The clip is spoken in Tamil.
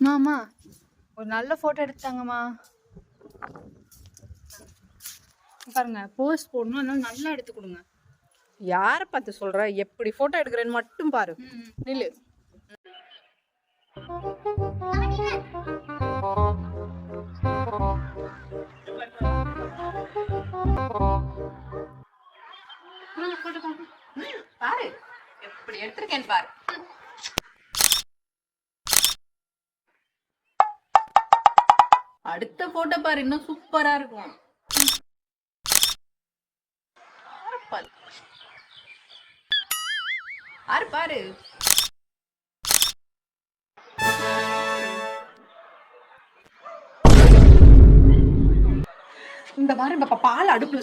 மாமா ஒரு நல்ல போட்டோ எடுத்தாங்கம்மா. பாருங்க போஸ்ட் போடணும், அதனால நல்லா எடுத்து கொடுங்க. யாரை பார்த்து சொல்ற? எப்படி போட்டோ எடுக்கிறேன்னு மட்டும் பாரு. நில்லு. பாரு எப்படி எடுத்திருக்கேன்னு பாரு. அடுத்த போட்டோ பாரு, இன்னும் சூப்பரா இருக்கும். பாரு பாரு. இந்த மாதிரி பால் அடுப்புல